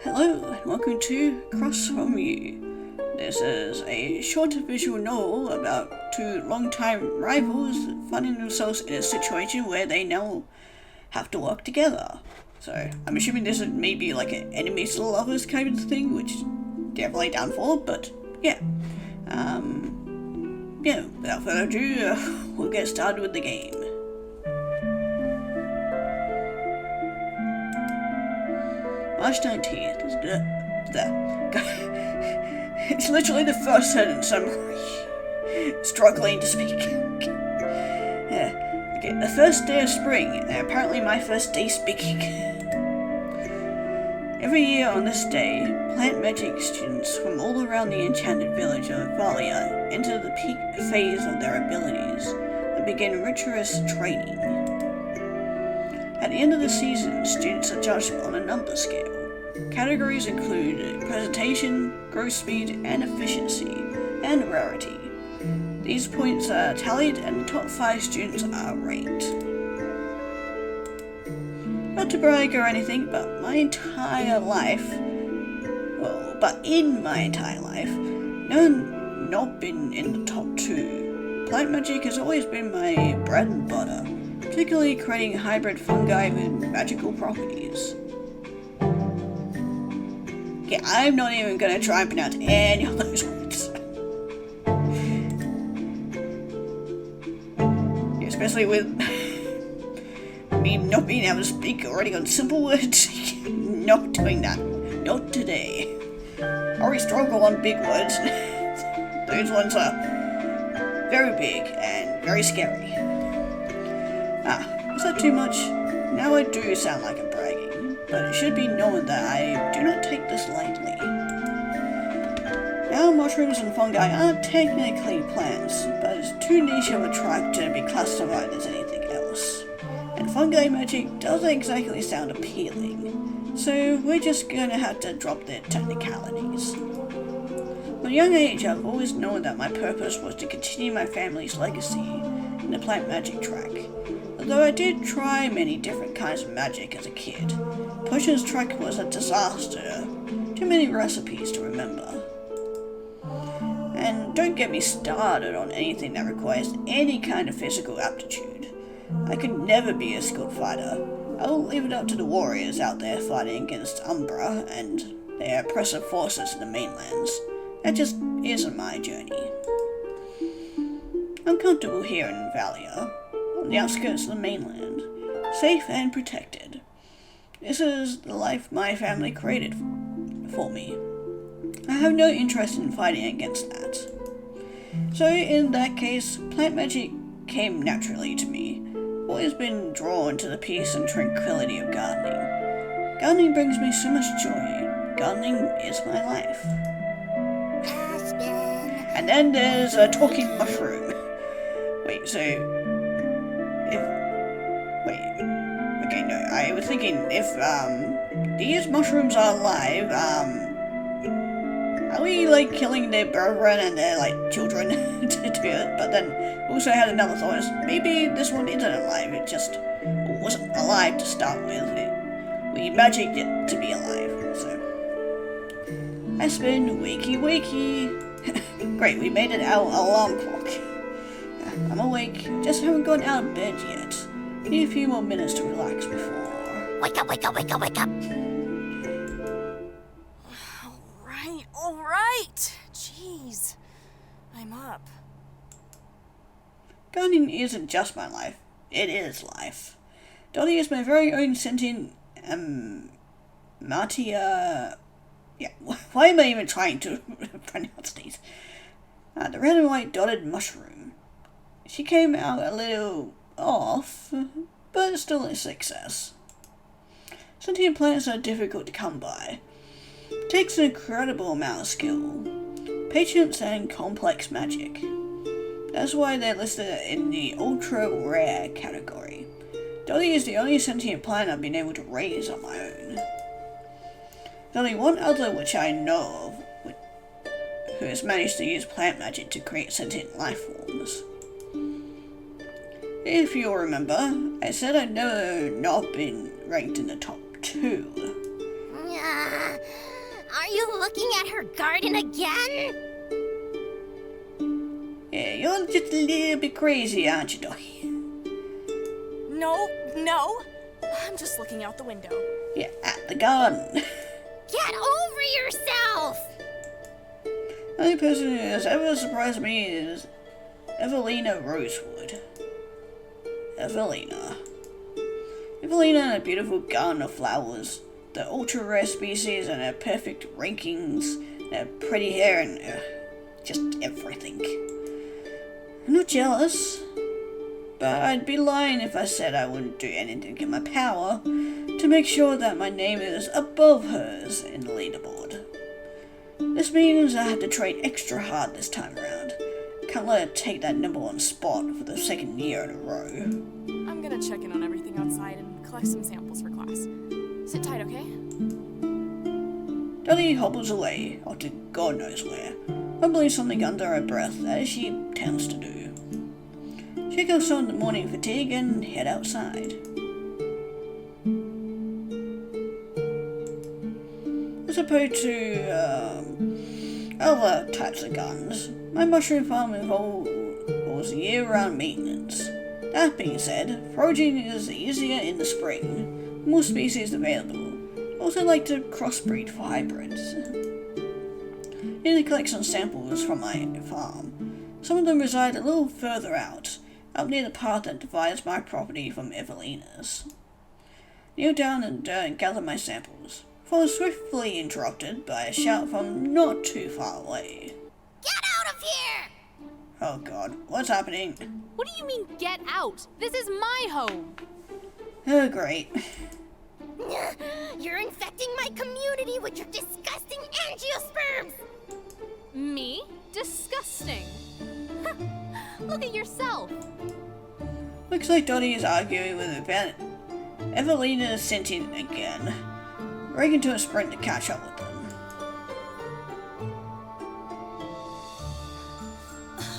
Hello and welcome to Across From You. This is a short visual novel about two long-time rivals finding themselves in a situation where they now have to work together. So I'm assuming this is maybe like an enemies to lovers kind of thing, which definitely down for, but yeah. Without further ado, we'll get started with the game. March 19th. It's literally the first sentence I'm struggling to speak. Yeah. Okay, the first day of spring, and apparently my first day speaking. Every year on this day, plant magic students from all around the enchanted village of Valia enter the peak phase of their abilities and begin rigorous training. At the end of the season, students are judged on a number scale. Categories include presentation, growth speed, and efficiency, and rarity. These points are tallied and the top 5 students are ranked. Not to brag or anything, but in my entire life, no, not been in the top 2. Plant magic has always been my bread and butter, particularly creating hybrid fungi with magical properties. Okay, I'm not even gonna try and pronounce any of those words. Especially with me not being able to speak already on simple words. Not doing that. Not today. I already struggle on big words. Those ones are very big and very scary. Is that too much? Now I do sound like I'm bragging, but it should be known that I do not take this lightly. Now mushrooms and fungi aren't technically plants, but it's too niche of a tribe to be classified as anything else. And fungi magic doesn't exactly sound appealing, so we're just gonna have to drop the technicalities. From a young age, I've always known that my purpose was to continue my family's legacy in the plant magic track. Although I did try many different kinds of magic as a kid, Potions track was a disaster. Too many recipes to remember. And don't get me started on anything that requires any kind of physical aptitude. I could never be a skilled fighter. I'll leave it up to the warriors out there fighting against Umbra and their oppressive forces in the mainlands. That just isn't my journey. I'm comfortable here in Valia, on the outskirts of the mainland, safe and protected. This is the life my family created for me. I have no interest in fighting against that. So in that case, plant magic came naturally to me. I've always been drawn to the peace and tranquility of gardening. Gardening brings me so much joy. Gardening is my life. And then there's a talking mushroom. I was thinking if these mushrooms are alive, are we like killing their brethren and their like children to do it? But then also had another thought is maybe this one isn't alive, it just wasn't alive to start with. We magicked it to be alive, so. I spin wakey. Great, we made it our alarm clock. I'm awake, just haven't gotten out of bed yet. Need a few more minutes to relax before. Wake up! Alright! Jeez. I'm up. Gardening isn't just my life, it is life. Dolly is my very own sentient, why am I even trying to pronounce these? The red and white dotted mushroom. She came out a little off, but still a success. Sentient plants are difficult to come by. It takes an incredible amount of skill, patience, and complex magic. That's why they're listed in the ultra rare category. Dolly is the only sentient plant I've been able to raise on my own. There's only one other which I know of who has managed to use plant magic to create sentient life forms. If you'll remember, I said I'd never not been ranked in the top 2. Are you looking at her garden again? Yeah, you're just a little bit crazy, aren't you, Dolly? No. I'm just looking out the window. Yeah, at the garden. Get over yourself! The only person who has ever surprised me is Evelina Rosewood. Evelina and a beautiful garden of flowers, the ultra rare species and her perfect rankings, and her pretty hair and just everything. I'm not jealous, but I'd be lying if I said I wouldn't do anything in my power to make sure that my name is above hers in the leaderboard. This means I have to train extra hard this time around. Can't let her take that #1 spot for the 2nd year in a row. I'm gonna check in on everything outside and collect some samples for class. Sit tight, okay? Dolly hobbles away, off to God knows where, mumbling something under her breath as she tends to do. Shake off some of the morning fatigue and head outside. As opposed to other types of gardens, my mushroom farm involves year-round maintenance. That being said, foraging is easier in the spring, more species available. I also like to crossbreed for hybrids. Need to collect some samples from my farm. Some of them reside a little further out near the path that divides my property from Evelina's. Kneel down and gather my samples, before I was swiftly interrupted by a shout from not too far away. Get out of here! Oh God, what's happening? What do you mean, get out? This is my home! Oh great. You're infecting my community with your disgusting angiosperms! Me? Disgusting. Look at yourself. Looks like Dottie is arguing with Evelina is sentient again. Breaking to a sprint to catch up with them.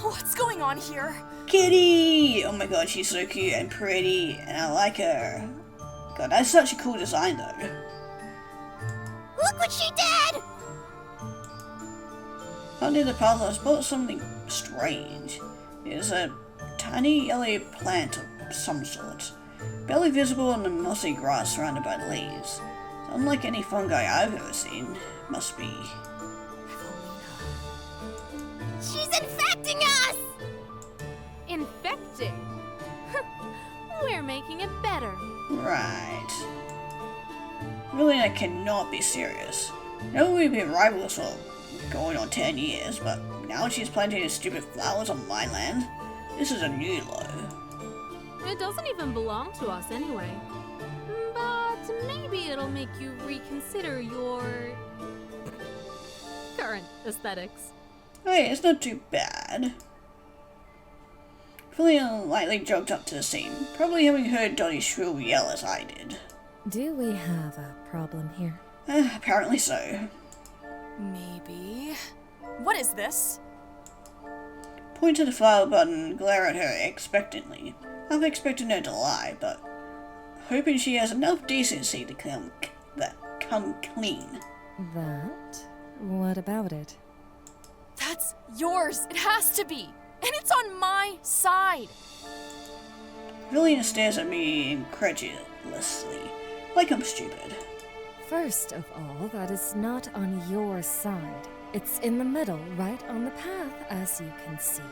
What's going on here? Kitty! Oh my God, she's so cute and pretty, and I like her. God, that's such a cool design though. Look what she did! Out near the path, I spotted something strange. It is a tiny yellow plant of some sort, barely visible in the mossy grass surrounded by leaves. It's unlike any fungi I've ever seen. Must be. She's infecting us! Infecting? We're making it better. Right. Really, I cannot be serious. I know we've been rivals for going on 10 years, but now she's planting stupid flowers on my land. This is a new low. It doesn't even belong to us anyway. But maybe it'll make you reconsider your current aesthetics. Hey, it's not too bad. Fully lightly jogged up to the scene, probably having heard Dottie's shrill yell as I did. Do we have a problem here? Apparently so. Maybe. What is this? Point to the flower button and glare at her expectantly. I'm expecting her to lie, but hoping she has enough decency to come clean. That? What about it? That's yours. It has to be. And it's on my side. Villian stares at me incredulously, like I'm stupid. First of all, that is not on your side. It's in the middle, right on the path, as you can see.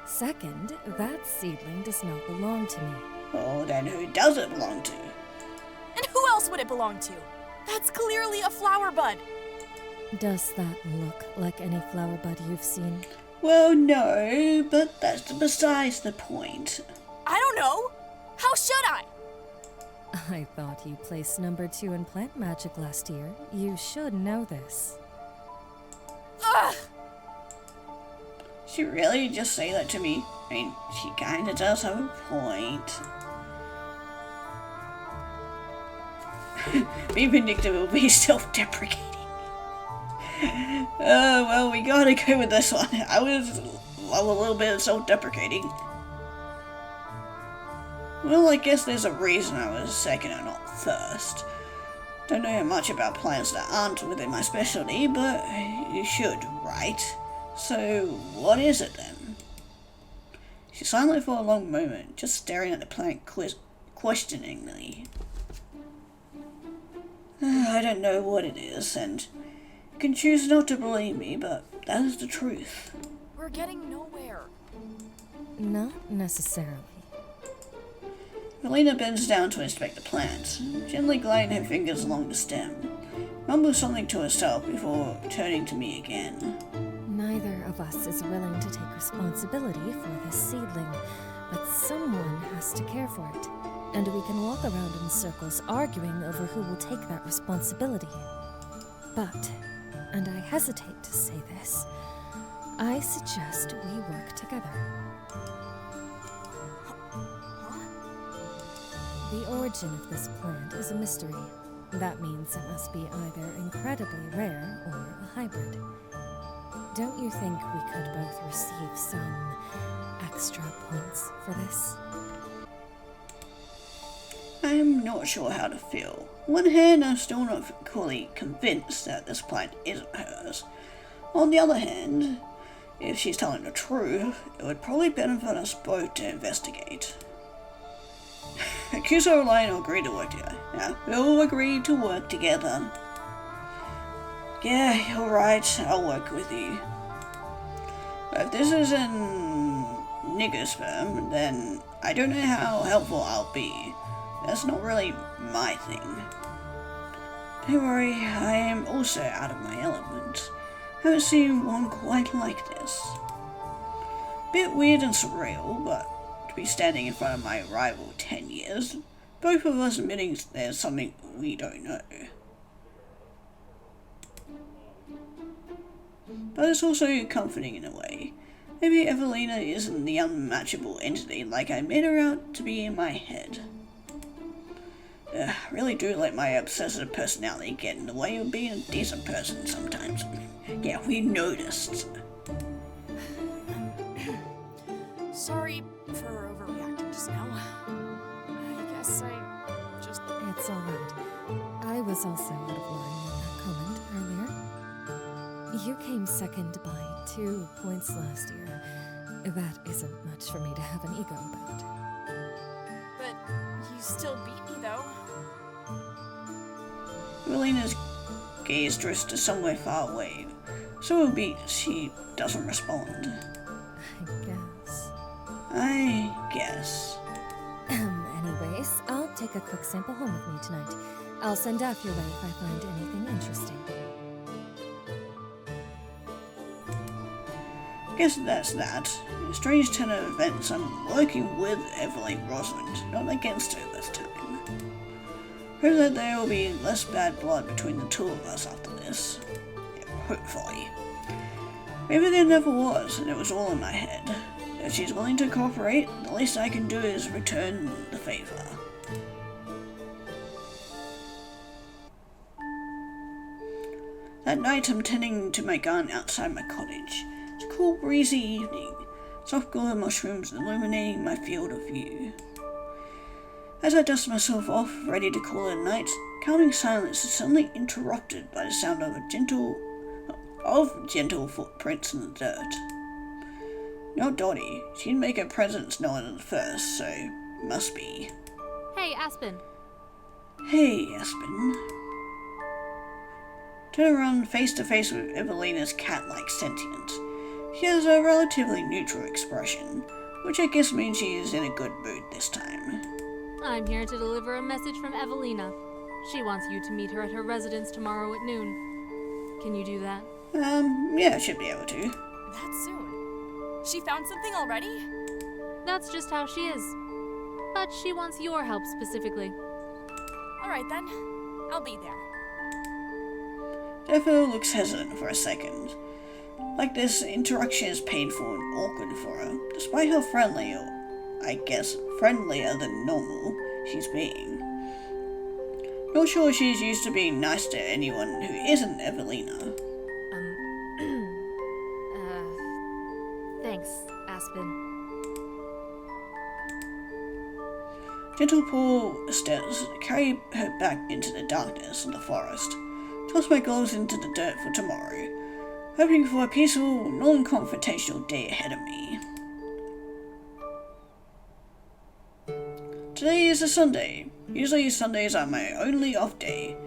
Second, that seedling does not belong to me. Oh, then who does it belong to? And who else would it belong to? That's clearly a flower bud. Does that look like any flower bud you've seen? Well, no, but that's besides the point. I don't know. How should I? I thought you placed number 2 in plant magic last year. You should know this. Ugh! She really just say that to me? I mean, she kinda does have a point. Being vindictive will be self-deprecating. Well, we gotta go with this one. I was a little bit self-deprecating. Well, I guess there's a reason I was second and not first. Don't know much about plants that aren't within my specialty, but you should, right? So, what is it then? She's silent for a long moment, just staring at the plant questioningly. I don't know what it is, and you can choose not to believe me, but that is the truth. We're getting nowhere. Not necessarily. Evelina bends down to inspect the plant, gently gliding her fingers along the stem, mumbles something to herself before turning to me again. Neither of us is willing to take responsibility for this seedling, but someone has to care for it. And we can walk around in circles arguing over who will take that responsibility. But, and I hesitate to say this, I suggest we work together. The origin of this plant is a mystery. That means it must be either incredibly rare or a hybrid. Don't you think we could both receive some extra points for this? I'm not sure how to feel. On one hand, I'm still not fully convinced that this plant isn't hers. On the other hand, if she's telling the truth, it would probably benefit us both to investigate. Kuso and I will agree to work together. Yeah, we'll agree to work together. Yeah, you're right, I'll work with you. But if this is an nigger sperm, then I don't know how helpful I'll be. That's not really my thing. Don't worry, I am also out of my element. Haven't seen one quite like this. Bit weird and surreal, but to be standing in front of my rival 10 years, both of us admitting there's something we don't know. But it's also comforting in a way. Maybe Evelina isn't the unmatchable entity like I made her out to be in my head. I really do let my obsessive personality get in the way of being a decent person sometimes. Yeah, we noticed. Sorry for overreacting just now. I guess I just... It's alright. I was also out of line with that comment earlier. You came second by 2 points last year. That isn't much for me to have an ego about. But you still beat me, though. Evelina's gaze drifts to somewhere far away, so it'll be she doesn't respond. I guess. Anyways, I'll take a quick sample home with me tonight. I'll send Daff your way if I find anything interesting. Guess that's that. A strange turn of events. I'm working with Evelyn Rosalind, not against her this time. Hope that there will be less bad blood between the two of us after this. Yeah, hopefully. Maybe there never was, and it was all in my head. If she's willing to cooperate, the least I can do is return the favor. That night I'm tending to my garden outside my cottage. It's a cool, breezy evening. Soft glow of mushrooms illuminating my field of view. As I dust myself off, ready to call it a night, calming silence is suddenly interrupted by the sound of gentle footprints in the dirt. Not Dottie. She'd make her presence known at first, so must be. Hey, Aspen. Hey, Aspen. Turn around face to face with Evelina's cat-like sentience. She has a relatively neutral expression, which I guess means she is in a good mood this time. I'm here to deliver a message from Evelina. She wants you to meet her at her residence tomorrow at noon. Can you do that? Yeah, I should be able to. That soon? She found something already? That's just how she is. But she wants your help specifically. Alright then. I'll be there. Defo looks hesitant for a second. Like this interaction is painful and awkward for her, despite how friendly, or I guess friendlier than normal, she's being. Not sure she's used to being nice to anyone who isn't Evelina. Thanks, Aspen. Gentle pull steps carry her back into the darkness of the forest. Toss my gloves into the dirt for tomorrow, hoping for a peaceful, non-confrontational day ahead of me. Today is a Sunday. Usually Sundays are my only off day.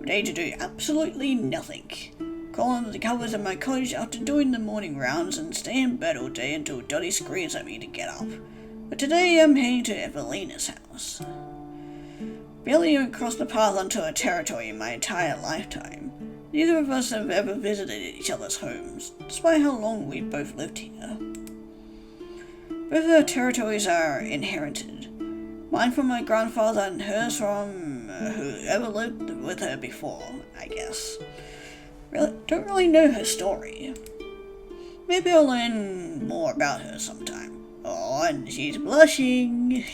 A day to do absolutely nothing. Crawl under the covers of my cottage after doing the morning rounds and stay in bed all day until Dottie screams at me to get up. But today I'm heading to Evelina's house. Barely even crossed the path onto her territory in my entire lifetime. Neither of us have ever visited each other's homes, despite how long we've both lived here. Both of our territories are inherited. Mine from my grandfather and hers from whoever lived with her before, I guess. Don't really know her story. Maybe I'll learn more about her sometime. Oh, and she's blushing.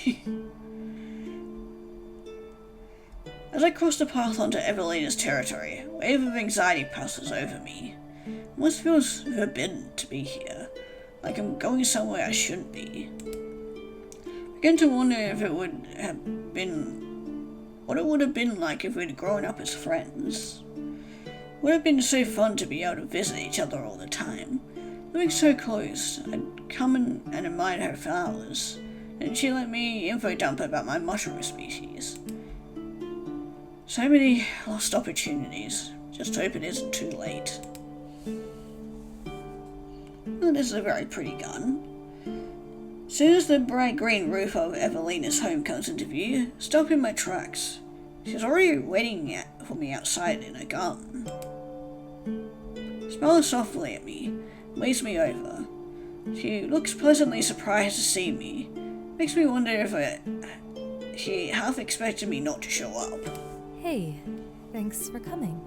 As I cross the path onto Evelina's territory, a wave of anxiety passes over me. It almost feels forbidden to be here, like I'm going somewhere I shouldn't be. I begin to wonder if it would have been what it would have been like if we'd grown up as friends. It would have been so fun to be able to visit each other all the time. Living so close, I'd come and admire her flowers, and she let me info dump about my mushroom species. So many lost opportunities. Just hope it isn't too late. Well, this is a very pretty gun. As soon as the bright green roof of Evelina's home comes into view, I stop in my tracks. She's already waiting for me outside in her garden. She smiles softly at me, and waves me over. She looks pleasantly surprised to see me. Makes me wonder if she half expected me not to show up. Hey, thanks for coming.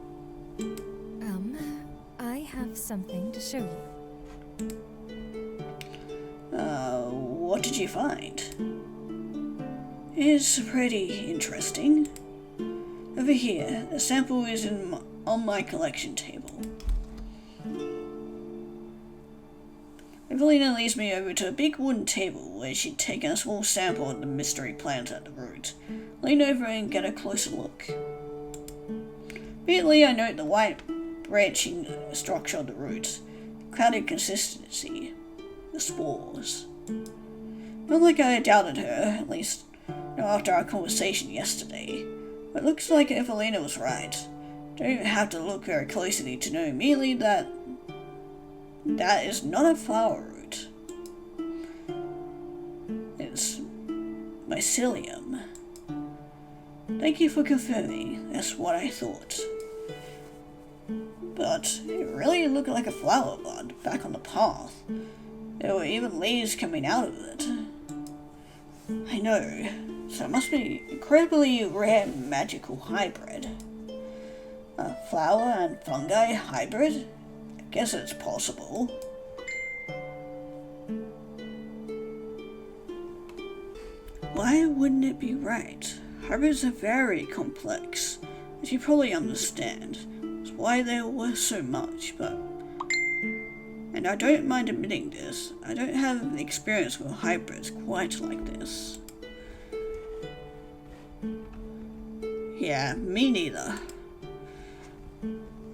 I have something to show you. What did you find? It's pretty interesting. Over here, a sample is on my collection table. Evelina leads me over to a big wooden table where she'd taken a small sample of the mystery plant at the root. Lean over and get a closer look. Immediately I note the white branching structure of the roots, clouded consistency, the spores. Not like I doubted her, at least not after our conversation yesterday, but it looks like Evelina was right. Don't have to look very closely to know immediately that is not a flower root. It's mycelium. Thank you for confirming. That's what I thought. But it really looked like a flower bud back on the path. There were even leaves coming out of it. I know. So it must be an incredibly rare magical hybrid. A flower and fungi hybrid? I guess it's possible. Why wouldn't it be right? Hybrids are very complex, as you probably understand. That's why they're worth so much, but... And I don't mind admitting this, I don't have experience with hybrids quite like this. Yeah, me neither.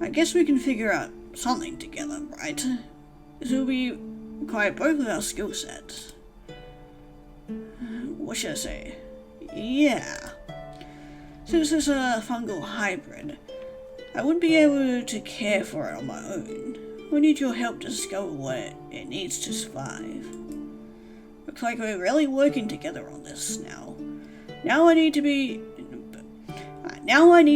I guess we can figure out something together, right? This will require both of our skill sets. What should I say? Yeah. Since it's a fungal hybrid, I wouldn't be able to care for it on my own. I need your help to discover what it needs to survive. Looks like we're really working together on this now. Now I need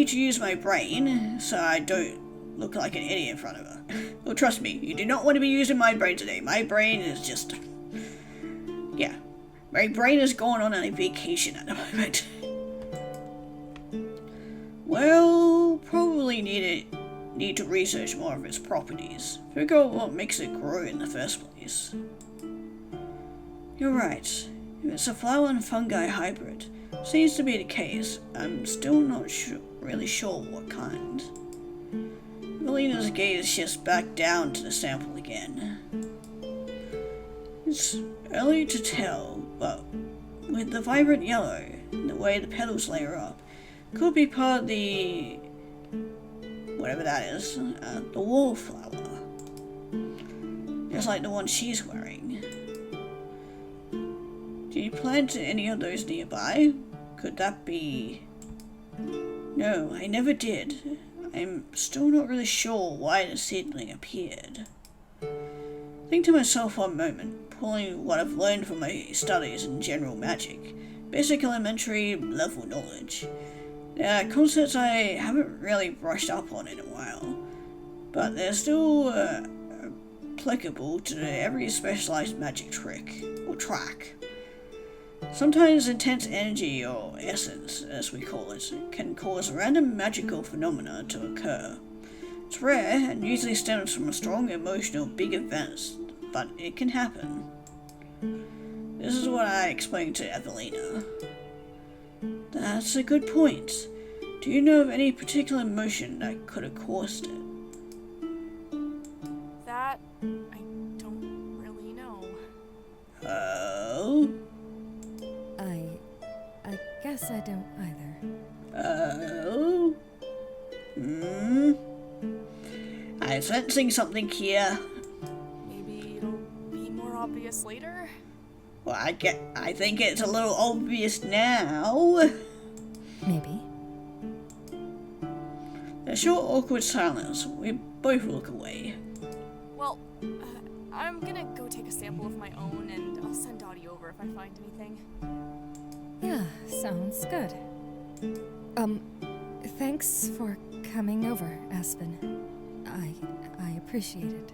to use my brain so I don't look like an idiot in front of her. Well, trust me, you do not want to be using my brain today. My brain is just... Yeah. My brain is going on a vacation at the moment. Well, probably need to research more of its properties. Figure out what makes it grow in the first place. You're right. If it's a flower and fungi hybrid, seems to be the case. I'm still not really sure what kind. Evelina's gaze shifts back down to the sample again. It's early to tell, but with the vibrant yellow, the way the petals layer up. Could be part of the... whatever that is. The wallflower. Just like the one she's wearing. Did you plant any of those nearby? Could that be... No, I never did. I'm still not really sure why the seedling appeared. Think to myself for a moment, pulling what I've learned from my studies in general magic, basic elementary level knowledge. There are concepts I haven't really brushed up on in a while, but they're still applicable to every specialized magic trick, or track. Sometimes intense energy, or essence, as we call it, can cause random magical phenomena to occur. It's rare, and usually stems from a strong emotional big events, but it can happen. This is what I explained to Evelina. That's a good point. Do you know of any particular emotion that could have caused it? That I don't really know. Oh? I guess I don't either. Oh? I'm sensing something here. Maybe it'll be more obvious later? Well, I think it's a little obvious now. Maybe. A short, awkward silence. We both look away. Well, I'm gonna go take a sample of my own, and I'll send Dottie over if I find anything. Yeah, sounds good. Thanks for coming over, Aspen. I appreciate it.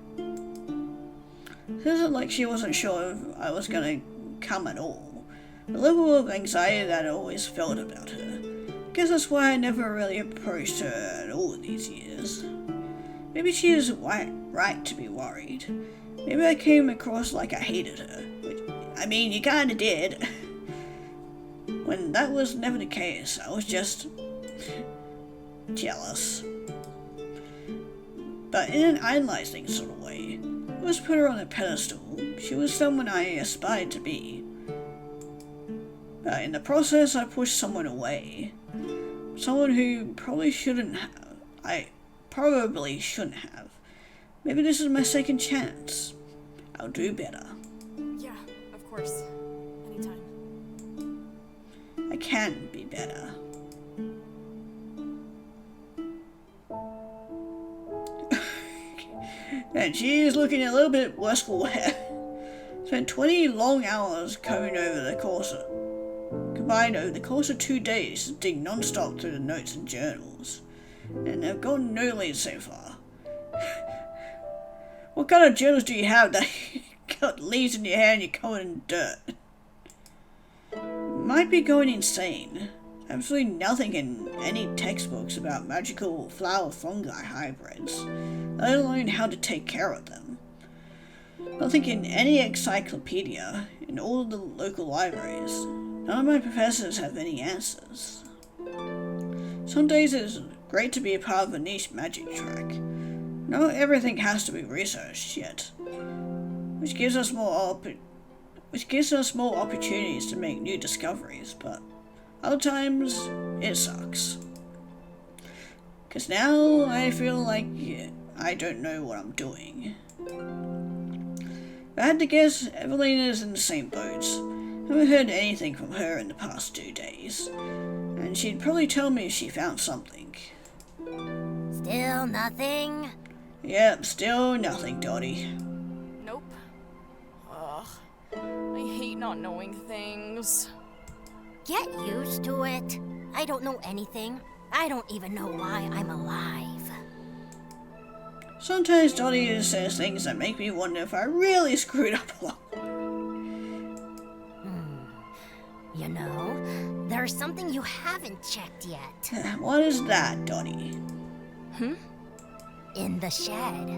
It isn't like she wasn't sure if I was gonna come at all. The level of anxiety that I always felt about her. Guess that's why I never really approached her at all these years. Maybe she is right to be worried. Maybe I came across like I hated her. Which, I mean, you kinda did. When that was never the case, I was just... jealous. But in an idolizing sort of way. I was put her on a pedestal. She was someone I aspired to be. But in the process, I pushed someone away. Someone who probably shouldn't have. I probably shouldn't have. Maybe this is my second chance. I'll do better. Yeah, of course. Anytime. I can be better. And she is looking a little bit worse for wear. Spent 20 long hours combined over the course of 2 days to dig non-stop through the notes and journals. And I've gotten no leads so far. What kind of journals do you have that you got leaves in your hair and you're covered in dirt? Might be going insane. Absolutely nothing in any textbooks about magical flower fungi hybrids, let alone how to take care of them. Nothing in any encyclopedia in all of the local libraries. None of my professors have any answers. Some days it's great to be a part of a niche magic track. Not everything has to be researched yet, which gives us more opportunities to make new discoveries, but other times it sucks. 'Cause now I feel like I don't know what I'm doing. If I had to guess, Evelina's in the same boat. Haven't heard anything from her in the past 2 days, and she'd probably tell me if she found something. Still nothing? Yep, still nothing, Dottie. Nope. Ugh. I hate not knowing things. Get used to it. I don't know anything. I don't even know why I'm alive. Sometimes Dottie says things that make me wonder if I really screwed up a lot. You know, there's something you haven't checked yet. What is that, Dottie? In the shed.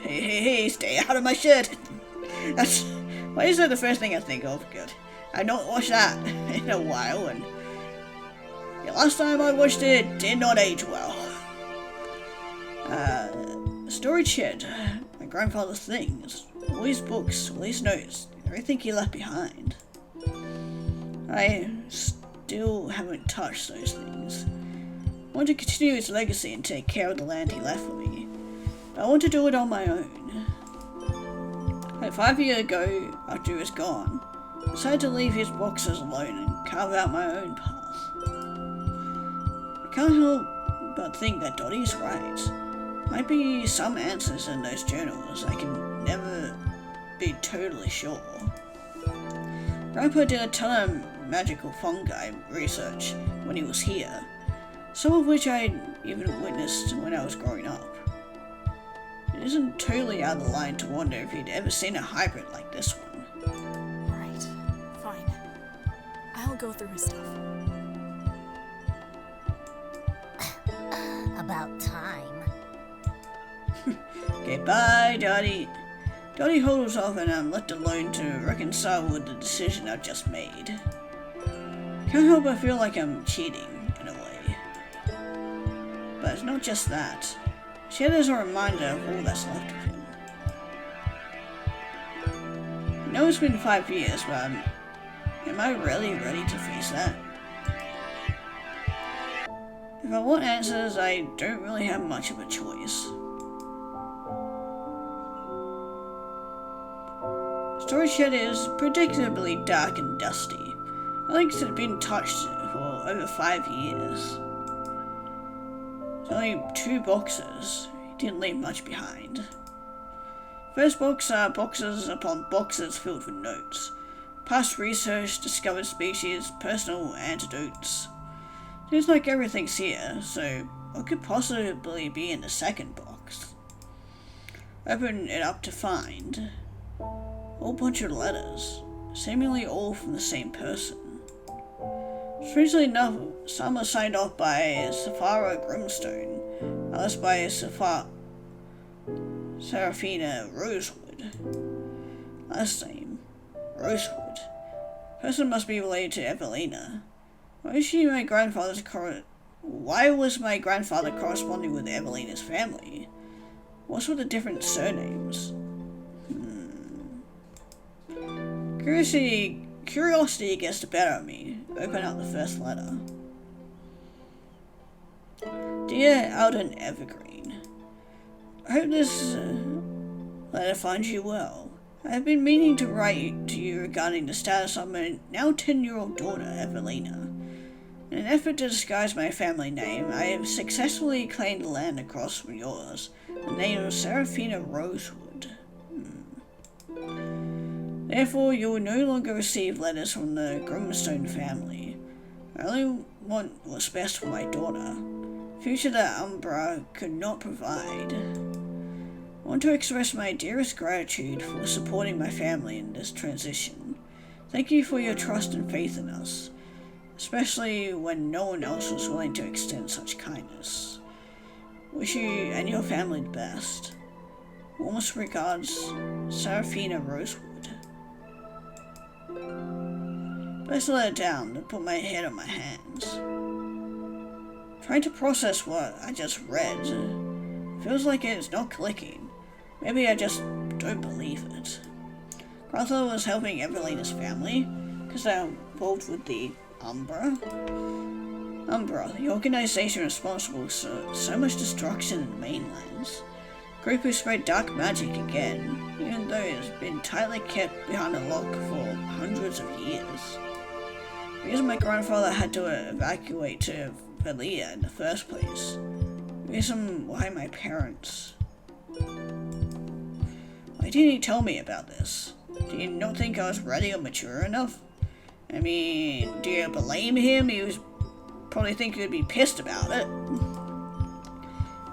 Hey, stay out of my shed. Why is that the first thing I think of? Good. I've not watched that in a while, and the last time I watched it did not age well. Storage shed. My grandfather's things. All his books, all his notes. everything he left behind. I still haven't touched those things. I want to continue his legacy and take care of the land he left for me, but I want to do it on my own. Like 5 years ago, after he was gone, I decided to leave his boxes alone and carve out my own path. I can't help but think that Dottie's right. Might be some answers in those journals. I can never be totally sure. Grandpa did a ton of magical fungi research when he was here, some of which I even witnessed when I was growing up. It isn't totally out of the line to wonder if he'd ever seen a hybrid like this one. Right. Fine. I'll go through his stuff. About time. Okay, bye, Dottie. Dottie holds off and I'm left alone to reconcile with the decision I've just made. Can't help but feel like I'm cheating, in a way. But it's not just that. Shed is a reminder of all that's left of him. I know it's been 5 years, but am I really ready to face that? If I want answers, I don't really have much of a choice. Storage shed is predictably dark and dusty. I think it's been touched for over 5 years. There's only 2 boxes. He didn't leave much behind. First box are boxes upon boxes filled with notes. Past research, discovered species, personal antidotes. Seems like everything's here, so what could possibly be in the second box? Open it up to find a whole bunch of letters, seemingly all from the same person. Strangely enough, some are signed off by Saphira Grimstone, others by Seraphina Rosewood. Last name, Rosewood. Person must be related to Evelina. Why was my grandfather corresponding with Evelina's family? What's with the different surnames? Curiosity gets the better of me. Open up the first letter. Dear Alden Evergreen, I hope this letter finds you well. I have been meaning to write to you regarding the status of my now 10-year-old daughter, Evelina. In an effort to disguise my family name, I have successfully claimed the land across from yours, the name of Seraphina Rosewood. Therefore, you will no longer receive letters from the Grimstone family. I only want what's best for my daughter, a future that Umbra could not provide. I want to express my dearest gratitude for supporting my family in this transition. Thank you for your trust and faith in us, especially when no one else was willing to extend such kindness. Wish you and your family the best. Warmest regards, Seraphina Rosewood. Place the letter down and put my head on my hands. Trying to process what I just read. Feels like it's not clicking. Maybe I just don't believe it. Grandfather was helping Evelina's family, because they're involved with the Umbra. Umbra, the organization responsible for so much destruction in the mainlands. Group who spread dark magic again, even though it has been tightly kept behind a lock for hundreds of years. Because my grandfather had to evacuate to Valia in the first place. Reason why my parents... Why didn't he tell me about this? Do you not think I was ready or mature enough? I mean, do you blame him? He was probably think he'd be pissed about it.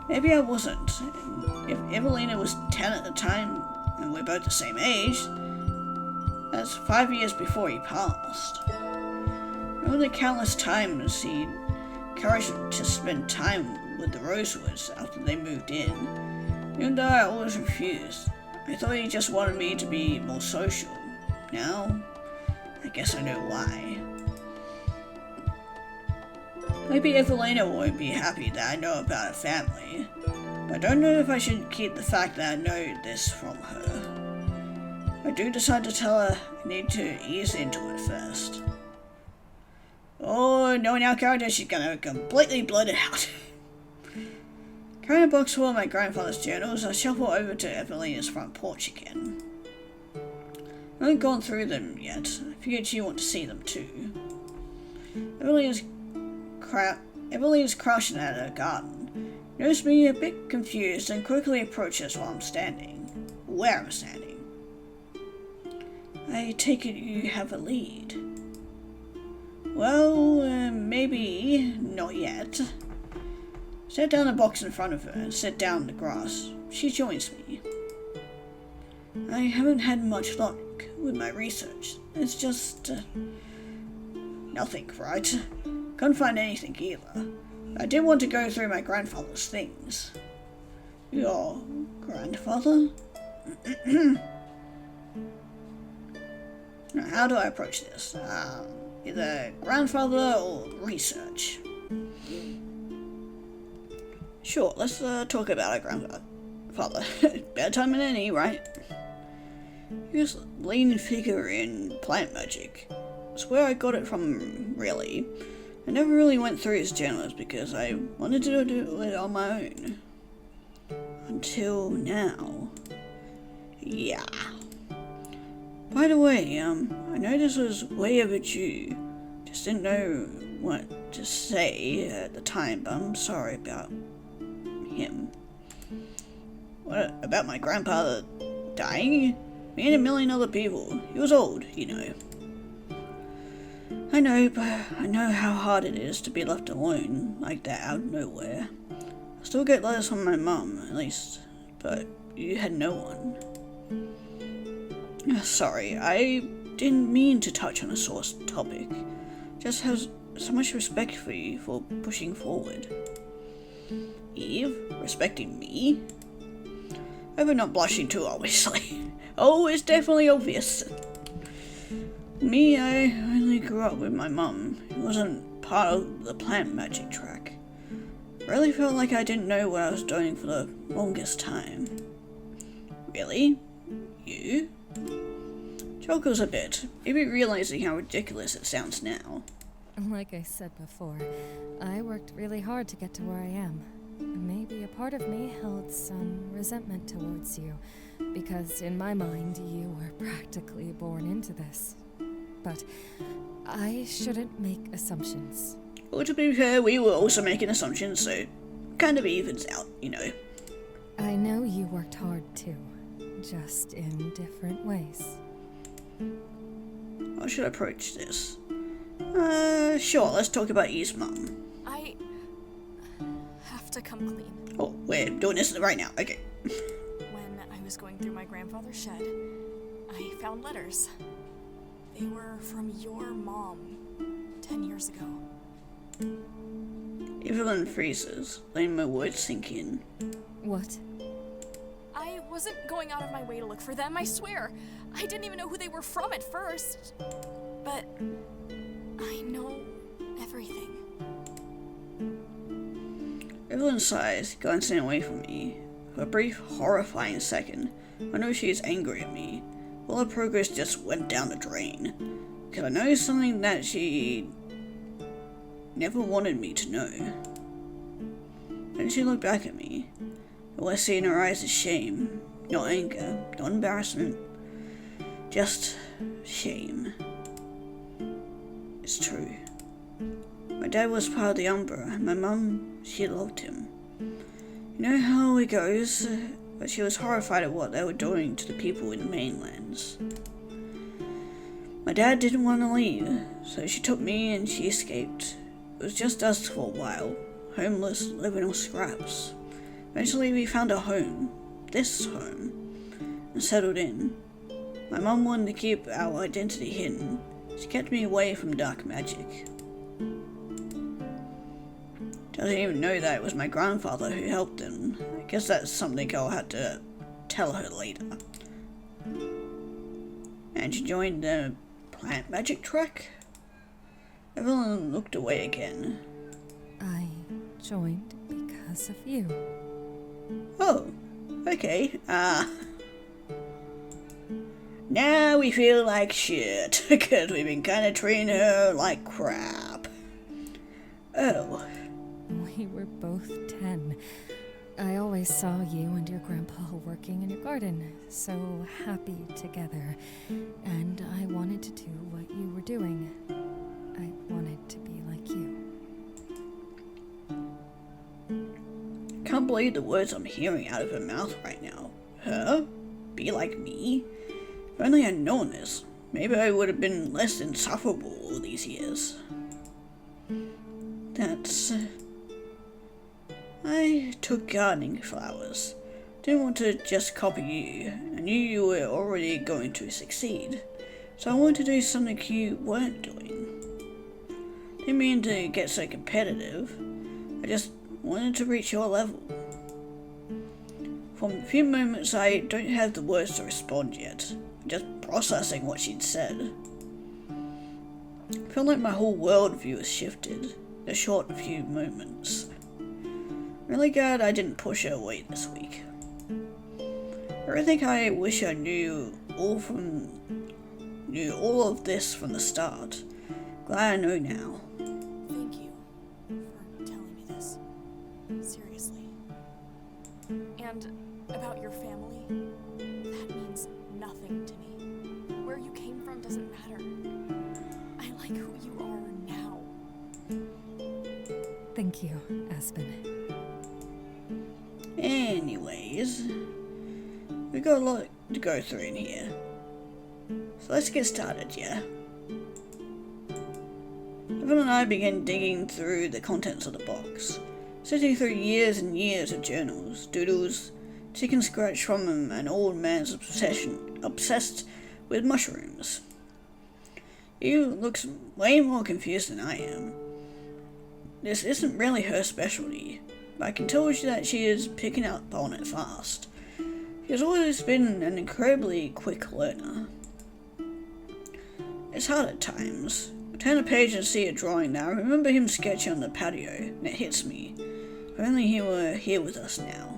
Maybe I wasn't. If Evelina was 10 at the time, and we're both the same age, that's 5 years before he passed. Remember the countless times he encouraged to spend time with the Rosewoods after they moved in, even though I always refused. I thought he just wanted me to be more social. Now, I guess I know why. Maybe Evelina won't be happy that I know about her family, but I don't know if I should keep the fact that I know this from her. I do decide to tell her I need to ease into it first. Oh, knowing our character, she's gonna completely blurt it out. Carrying a box full of my grandfather's journals, I shuffle over to Evelina's front porch again. I haven't gone through them yet. I figured she'd want to see them too. Evelina's crouching at her garden. Noticed me a bit confused and quickly approaches while I'm standing. Where I'm standing. I take it you have a lead. Well, maybe not yet. Set down the box in front of her and sit down in the grass. She joins me. I haven't had much luck with my research. It's just nothing, right? Couldn't find anything either. I did want to go through my grandfather's things. Your grandfather? Now, how do I approach this? Either grandfather or research. Sure, let's talk about our grandfather. Better time than any, right? He was a lean figure in plant magic. That's where I got it from, really. I never really went through his journals because I wanted to do it on my own. Until now. Yeah. By the way, I know this was way overdue. Just didn't know what to say at the time, but I'm sorry about him. What about my grandfather dying? Me and a million other people. He was old, you know. I know, but I know how hard it is to be left alone like that out of nowhere. I still get letters from my mum, at least, but you had no one. Sorry, I didn't mean to touch on a sore topic. Just have so much respect for you for pushing forward. Eve? Respecting me? I hope I'm not blushing too obviously. Oh, it's definitely obvious. Me, I only grew up with my mum. It wasn't part of the plant magic track. Really felt like I didn't know what I was doing for the longest time. Really? You? Chuckles a bit, maybe realizing how ridiculous it sounds now. Like I said before, I worked really hard to get to where I am. Maybe a part of me held some resentment towards you, because in my mind, you were practically born into this. But I shouldn't make assumptions. Well, to be fair, we were also making assumptions, so kind of evens out, you know. I know you worked hard too, just in different ways. How should I approach this? Sure, let's talk about Eve's mum. I have to come clean. Oh, we're doing this right now, okay. When I was going through my grandfather's shed, I found letters. They were from your mom 10 years ago. Evelyn freezes, letting my words sink in. What? I wasn't going out of my way to look for them, I swear. I didn't even know who they were from at first. But I know everything. Evelyn sighs, glancing away from me. For a brief, horrifying second, I know she is angry at me. All her progress just went down the drain. Because I know something that she never wanted me to know. Then she looked back at me. All I see in her eyes is shame. Not anger, not embarrassment. Just shame. It's true. My dad was part of the Umbra, and my mum, she loved him. You know how it goes, but she was horrified at what they were doing to the people in the mainlands. My dad didn't want to leave, so she took me and she escaped. It was just us for a while, homeless, living on scraps. Eventually we found a home, this home, and settled in. My mum wanted to keep our identity hidden. She kept me away from dark magic. Doesn't even know that it was my grandfather who helped them. I guess that's something I'll have to tell her later. And she joined the plant magic track? Evelyn looked away again. I joined because of you. Oh, okay. Now we feel like shit, because we've been kinda treating her like crap. Oh. We were both 10. I always saw you and your grandpa working in your garden, so happy together. And I wanted to do what you were doing. I wanted to be like you. Can't believe the words I'm hearing out of her mouth right now. Her? Be like me? If only I'd known this, maybe I would have been less insufferable all these years. I took gardening flowers. Didn't want to just copy you. I knew you were already going to succeed. So I wanted to do something you weren't doing. Didn't mean to get so competitive. I just wanted to reach your level. From a few moments I don't have the words to respond yet. I'm just processing what she'd said. I felt like my whole worldview has shifted in a short few moments. Really glad I didn't push her away this week. I really think I wish I knew all of this from the start. Glad I know now. Thank you for telling me this. Seriously. And about your family, that means nothing to me. Where you came from doesn't matter. I like who you are now. Thank you, Aspen. Anyways, we've got a lot to go through in here. So let's get started, yeah? Evan and I began digging through the contents of the box, sifting through years and years of journals, doodles, chicken scratch from an old man's obsessed with mushrooms. You looks way more confused than I am. This isn't really her specialty, but I can tell that she is picking up on it fast. She has always been an incredibly quick learner. It's hard at times. I turn a page and see a drawing that I remember him sketching on the patio, and it hits me. If only he were here with us now.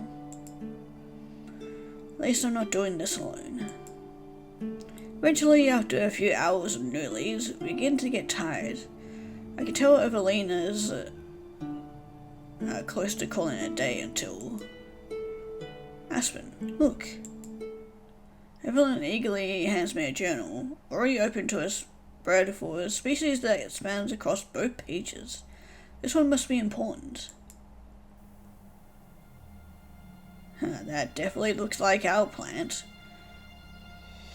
At least I'm not doing this alone. Eventually, after a few hours of new leaves, we begin to get tired. I can tell Evelina's close to calling it a day until... Aspen, look. Evelyn eagerly hands me a journal, already open to a spread for a species that spans across both pages. This one must be important. That definitely looks like our plant.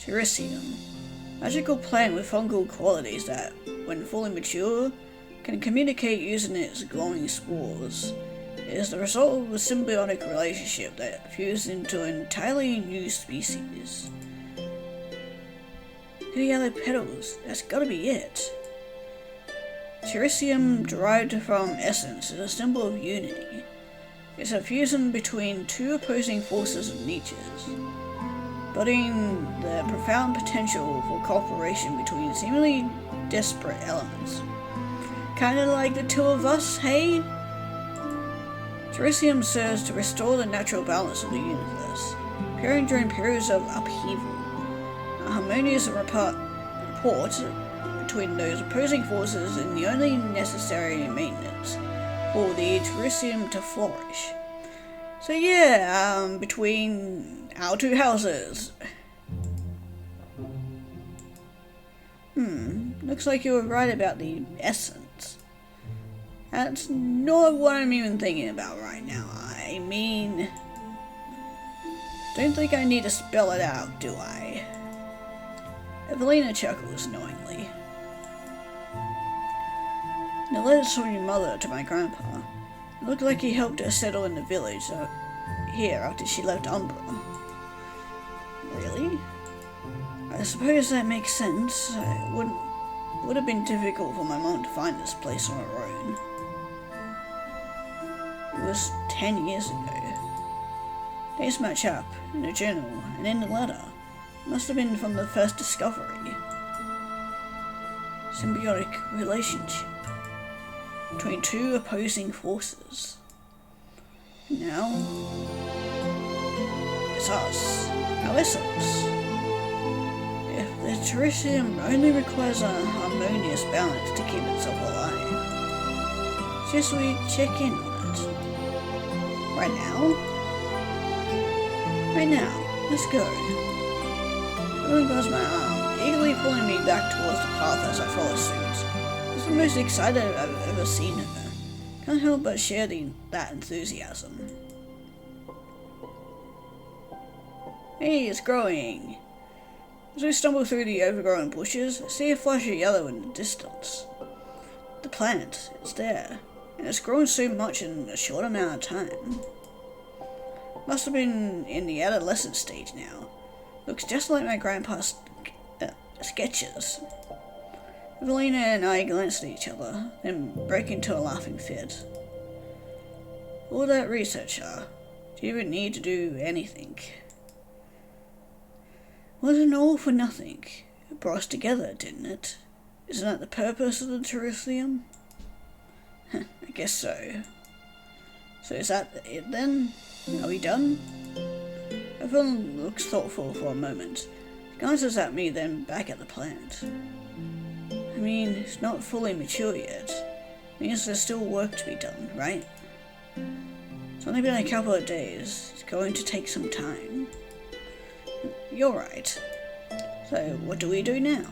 Teresium. Magical plant with fungal qualities that, when fully mature, can communicate using its glowing spores. It is the result of a symbiotic relationship that fused into an entirely new species. The yellow petals, that's gotta be it. Teresium, derived from essence, is a symbol of unity. It's a fusion between two opposing forces of nature's, budding the profound potential for cooperation between seemingly disparate elements. Kinda like the two of us, hey? Teresium serves to restore the natural balance of the universe, appearing during periods of upheaval. A harmonious rapport between those opposing forces is the only necessary maintenance for the Teresium to flourish. So yeah, between our two houses. Looks like you were right about the essence. That's not what I'm even thinking about right now. I mean... Don't think I need to spell it out, do I? Evelina chuckles knowingly. The letters from your mother to my grandpa. It looked like he helped her settle in the village here after she left Umbra. Really? I suppose that makes sense. It would have been difficult for my mom to find this place on her own. It was 10 years ago. Dates match up in the journal and in the letter. It must have been from the first discovery. Symbiotic relationship between two opposing forces. Now, it's us, our essence. The terrarium only requires a harmonious balance to keep itself alive. Just we check in on it. Right now? Right now. Let's go. Evelyn grabs my arm, eagerly pulling me back towards the path as I follow suit. It's the most excited I've ever seen her. Can't help but share that enthusiasm. Hey, it's growing! As we stumble through the overgrown bushes, I see a flash of yellow in the distance. The plant, it's there, and it's grown so much in a short amount of time. Must have been in the adolescent stage now. Looks just like my grandpa's sketches. Evelina and I glanced at each other, then break into a laughing fit. All that research, do you even need to do anything? Wasn't all for nothing. It brought us together, didn't it? Isn't that the purpose of the terrarium? I guess so. So is that it then? Are we done? Evelyn looks thoughtful for a moment, glances at me, then back at the plant. I mean, it's not fully mature yet. Means there's still work to be done, right? It's only been a couple of days. It's going to take some time. You're right. So, what do we do now?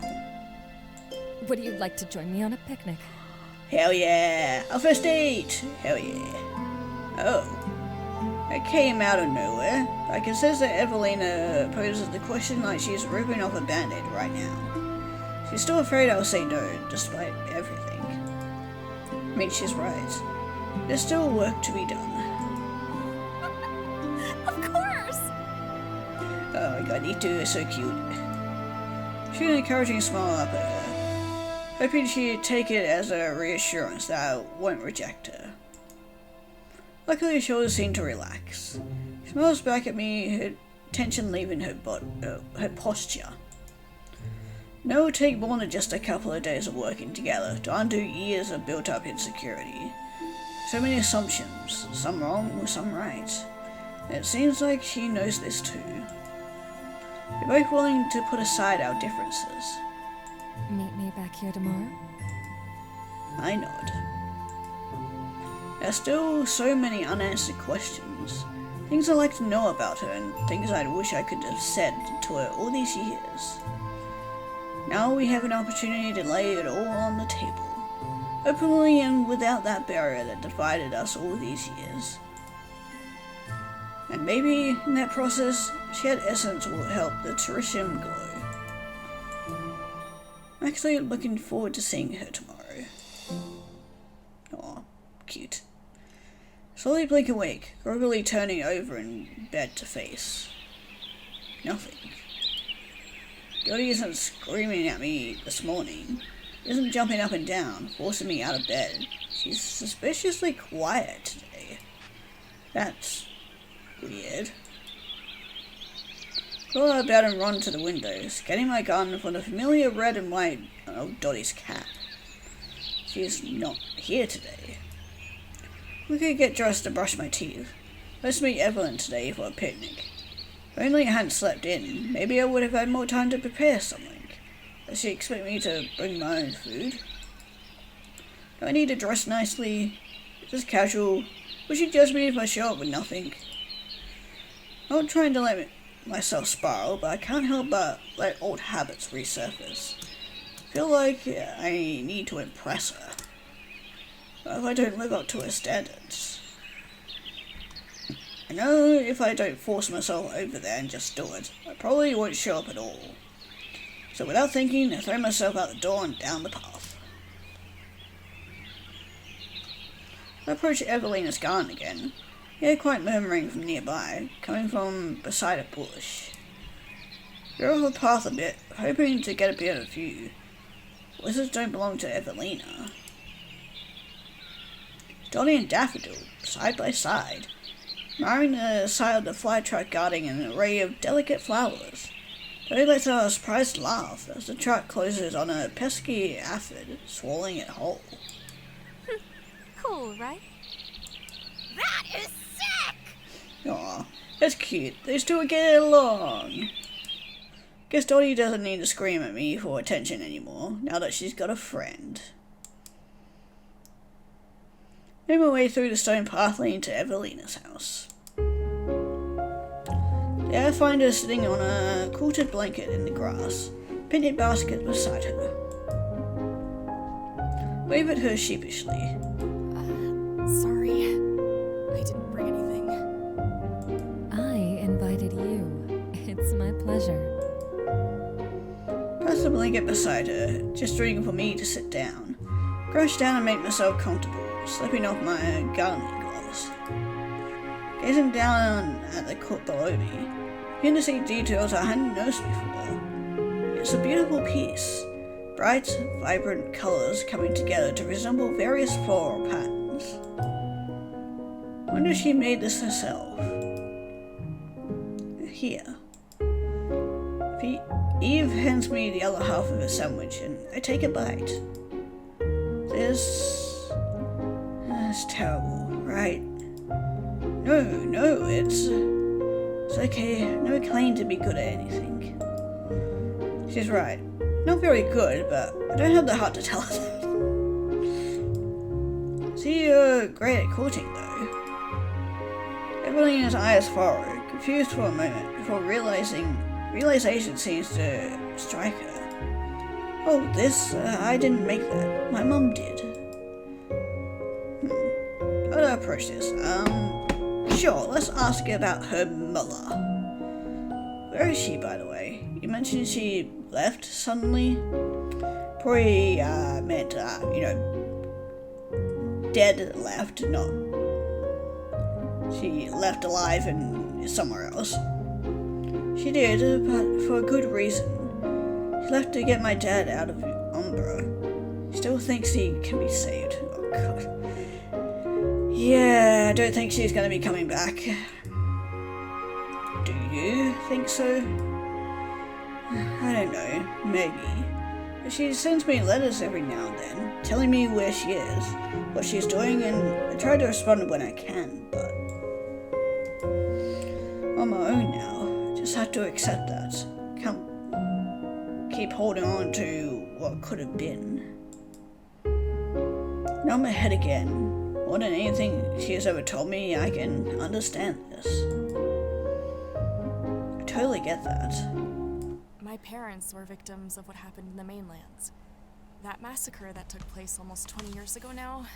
Would you like to join me on a picnic? Hell yeah! Our first date! Hell yeah. Oh. It came out of nowhere. I can sense that Evelina poses the question like she's ripping off a band-aid right now. She's still afraid I'll say no, despite everything. I mean, she's right. There's still work to be done. Of course! Oh my god, you two are so cute. She had an encouraging smile up at her, hoping she'd take it as a reassurance that I won't reject her. Luckily, her shoulders seemed to relax. She smiles back at me, her tension leaving her posture. No, it would take more than just a couple of days of working together to undo years of built-up insecurity. So many assumptions, some wrong, some right. And it seems like she knows this too. We're both willing to put aside our differences. Meet me back here tomorrow? I nod. There's still so many unanswered questions. Things I'd like to know about her and things I wish I could have said to her all these years. Now we have an opportunity to lay it all on the table. Openly and without that barrier that divided us all these years. And maybe in that process, shared essence will help the terrarium glow. I'm actually looking forward to seeing her tomorrow. Aw, cute. Slowly blink awake, groggily turning over in bed to face. Nothing. Dottie isn't screaming at me this morning. Isn't jumping up and down, forcing me out of bed. She's suspiciously quiet today. That's weird. Crawl out of bed and run to the window, scanning my garden for the familiar red and white of Dottie's cap. She's not here today. We could get dressed to brush my teeth. Let's meet Evelyn today for a picnic. If only I hadn't slept in, maybe I would have had more time to prepare something. Does she expect me to bring my own food? Do I need to dress nicely? Just casual? Would she judge me if I show up with nothing? I'm not trying to let myself spiral, but I can't help but let old habits resurface. I feel like I need to impress her. What if I don't live up to her standards? I know if I don't force myself over there and just do it, I probably won't show up at all. So without thinking, I throw myself out the door and down the path. I approach Evelina's garden again. I hear quiet murmuring from nearby, coming from beside a bush. Go off the path a bit, hoping to get a bit of view. Lizards don't belong to Evelina. Dottie and Daffodil, side by side, admiring the side of the fly-truck guarding an array of delicate flowers. Dottie lets out a surprised laugh as the truck closes on a pesky aphid, swallowing it whole. Cool, right? That is sick! Aw, that's cute. They still get along. Guess Dottie doesn't need to scream at me for attention anymore, now that she's got a friend. Made my way through the stone path leading to Evelina's house. There I find her sitting on a quilted blanket in the grass, picnic basket beside her. Wave at her sheepishly. Sorry. I didn't bring anything. I invited you. It's my pleasure. Press the blanket beside her, gesturing for me to sit down. Crouch down and make myself comfortable, slipping off my gardening gloves. Gazing down at the court below me, I begin to see details I hadn't noticed before. It's a beautiful piece. Bright, vibrant colours coming together to resemble various floral patterns. I wonder if she made this herself. Here. Eve hands me the other half of a sandwich and I take a bite. This is terrible, right? No, it's okay. No claim to be good at anything. She's right. Not very good, but I don't have the heart to tell her that. See, you're great at courting, though. Evelina's eyes furrowed, confused for a moment, before realization seems to strike her. Oh, this, I didn't make that. My mum did. How do I approach this? Sure, let's ask about her mother. Where is she, by the way? You mentioned she left suddenly? Probably, meant, dead left, not... She left alive and somewhere else. She did, but for a good reason. She left to get my dad out of Umbra. Still thinks he can be saved. Oh god. Yeah, I don't think she's gonna be coming back. Do you think so? I don't know, maybe. But she sends me letters every now and then, telling me where she is, what she's doing, and I try to respond when I can, but... on my own now. Just have to accept that. Can't keep holding on to what could have been. Now I'm ahead again. More than anything she has ever told me, I can understand this. I totally get that. My parents were victims of what happened in the mainlands. That massacre that took place almost 20 years ago now.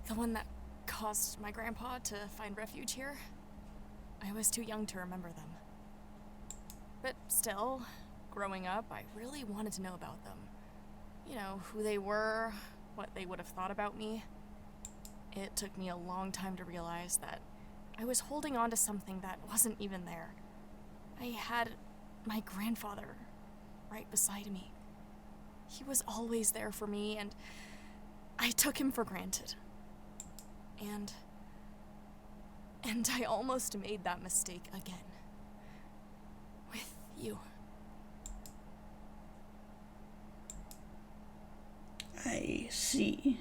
The one that caused my grandpa to find refuge here. I was too young to remember them. But still, growing up, I really wanted to know about them. You know, who they were, what they would have thought about me. It took me a long time to realize that I was holding on to something that wasn't even there. I had my grandfather right beside me. He was always there for me, and I took him for granted. And I almost made that mistake again. With you. I see.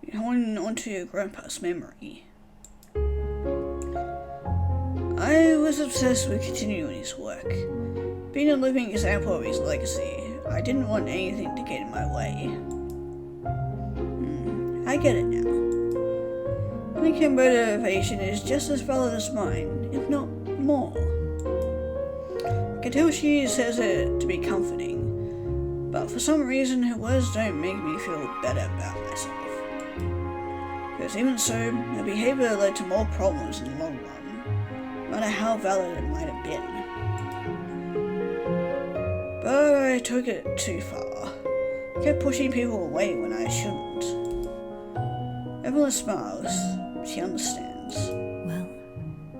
You're holding onto your grandpa's memory. I was obsessed with continuing his work. Being a living example of his legacy, I didn't want anything to get in my way. I get it now. I think her motivation is just as valid as mine, if not more. I can tell she says it to be comforting, but for some reason her words don't make me feel better about myself. Because even so, her behavior led to more problems in the long run, no matter how valid it might have been. But I took it too far. I kept pushing people away when I shouldn't. Evelyn smiles. She understands. Well,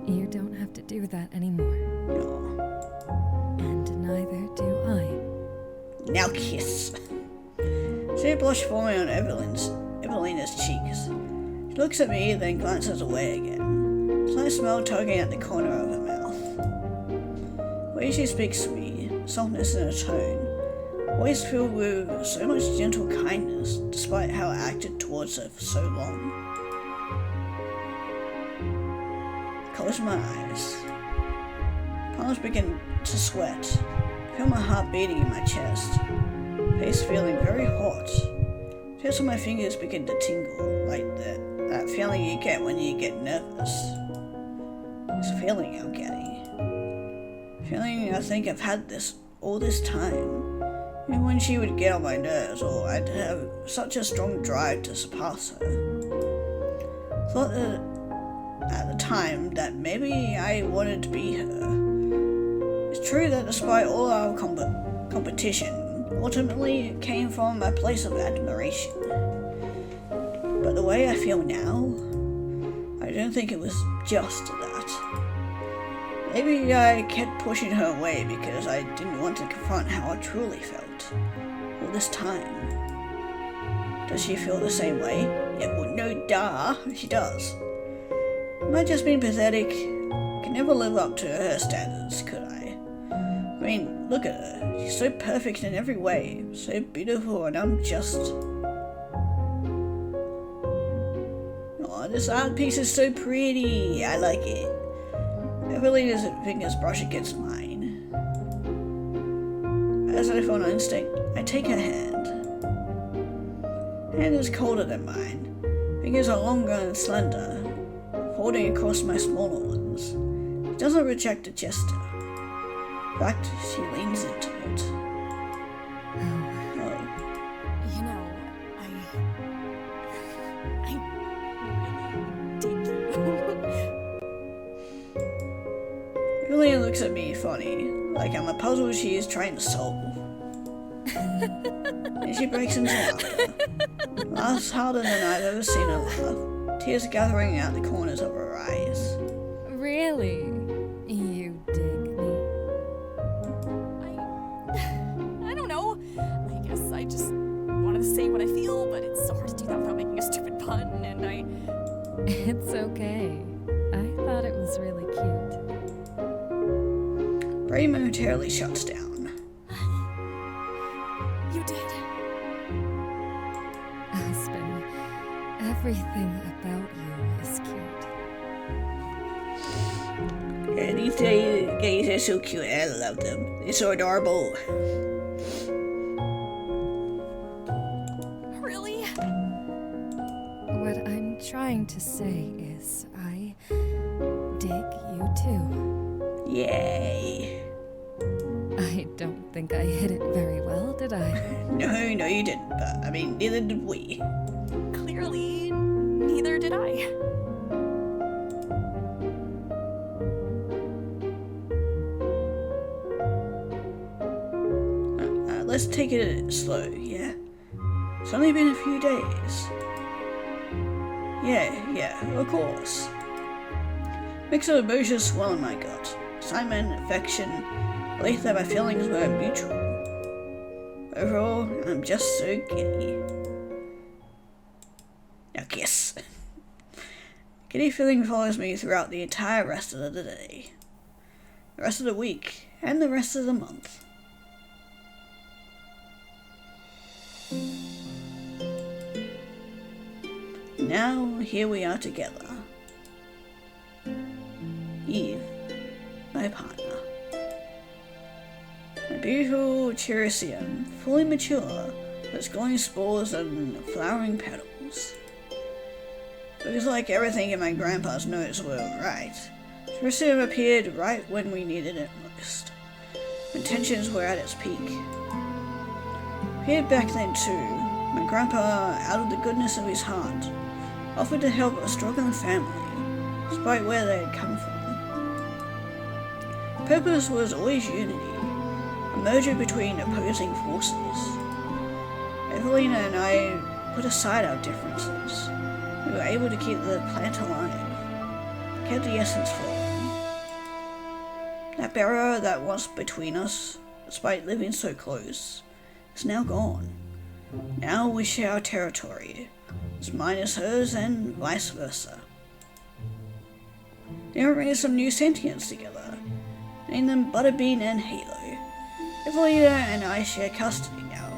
you don't have to do that anymore. No. And neither do I. Now kiss. See a blush forming on Evelina's cheeks. She looks at me, then glances away again. Slight smile tugging at the corner of her mouth. The way she speaks to me, softness in her tone, voice filled with so much gentle kindness, despite how I acted towards her for so long. Close my eyes. Palms begin to sweat. I feel my heart beating in my chest. Face feeling very hot. Tips of my fingers begin to tingle, like that feeling you get when you get nervous. This feeling I'm getting. Feeling I think I've had this all this time. Even when she would get on my nerves, or I'd have such a strong drive to surpass her. Thought that at the time that maybe I wanted to be her. It's true that despite all our competition, ultimately it came from a place of admiration. But the way I feel now, I don't think it was just that. Maybe I kept pushing her away because I didn't want to confront how I truly felt all this time. Does she feel the same way? Yeah, well, no, duh, she does. Am I just being pathetic? I could never live up to her standards, could I? I mean, look at her. She's so perfect in every way, so beautiful, and I'm just... Oh, this art piece is so pretty. I like it. Evelina's fingers brush against mine. As if on instinct, I take her hand. Hand is colder than mine. Fingers are longer and slender, holding across my smaller ones. She doesn't reject a gesture. In fact, she leans into it. Oh. You know, I really dig you. Julia looks at me funny, like I'm a puzzle she is trying to solve. And she breaks into laughter. Laughs harder than I've ever seen her laugh, tears gathering out the corners of her eyes. Really? You dig me? I don't know. I guess I just wanted to say what I feel, but it's so hard to do that without making a stupid pun, and I... It's okay. I thought it was really cute. Brain momentarily shuts down. You did. Aspen, everything about you is cute. And these gays are so cute. I love them. They're so adorable. Really? What I'm trying to say is I dig you too. Yay. I don't think I hit it very well, did I? No, you didn't. But, I mean, neither did we. Clearly, neither did I. Let's take it slow, yeah? It's only been a few days. Yeah, of course. Mix of emotions swell in my gut. Excitement, affection, belief that my feelings were mutual. Overall, I'm just so giddy. Now kiss. Giddy feeling follows me throughout the entire rest of the day, the rest of the week, and the rest of the month. Now, here we are together. Eve, my partner. A beautiful cherisium, fully mature, with its glowing spores and flowering petals. Looks like everything in my grandpa's notes were right. Cherisium appeared right when we needed it most, when tensions were at its peak. Appeared back then too. My grandpa, out of the goodness of his heart, offered to help a struggling family, despite where they had come from. Purpose was always unity, a merger between opposing forces. Evelina and I put aside our differences. We were able to keep the plant alive, kept the essence flowing. That barrier that was between us, despite living so close, is now gone. Now we share our territory. As mine is hers, and vice versa. Then we raised some new sentients together, named them Butterbean and Halo. Evelina and I share custody now.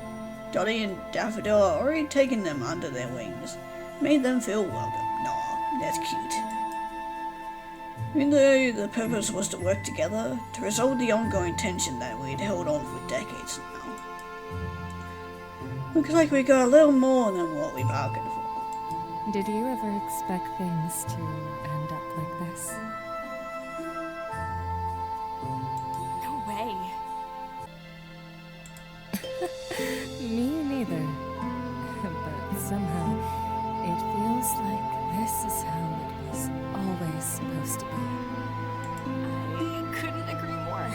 Dottie and Daffodil are already taking them under their wings, made them feel welcome. Aw, that's cute. Even though the purpose was to work together to resolve the ongoing tension that we'd held on for decades now. Looks like we got a little more than what we bargained for. Did you ever expect things to end up like this? No way. Me neither. But somehow, it feels like this is how it was always supposed to be. I couldn't agree more.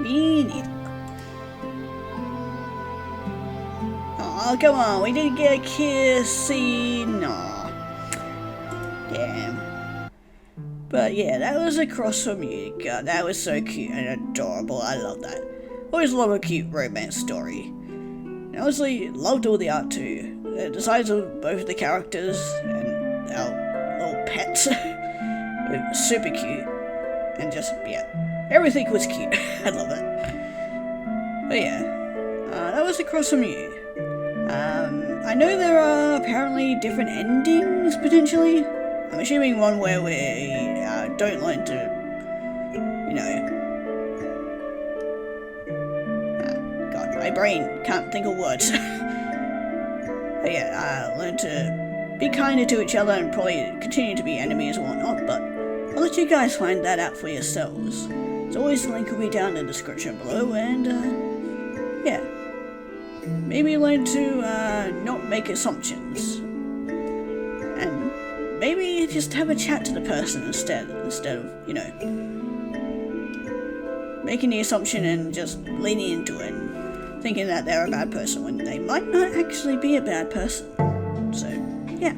Me neither. Oh, come on, we didn't get a kiss scene. Aw. Damn. But yeah, that was Across from You. God, that was so cute and adorable. I love that. Always love a cute romance story. And honestly, loved all the art too. The designs of both the characters and our little pets were super cute. And just, yeah, everything was cute. I love it. But yeah, that was Across from You. I know there are apparently different endings, potentially. I'm assuming one where we don't learn to, you know... God, my brain can't think of words. But yeah, learn to be kinder to each other and probably continue to be enemies and whatnot, but I'll let you guys find that out for yourselves. As always, the link will be down in the description below, and yeah. Maybe learn to not make assumptions. And maybe just have a chat to the person instead of, you know, making the assumption and just leaning into it and thinking that they're a bad person when they might not actually be a bad person. So, yeah.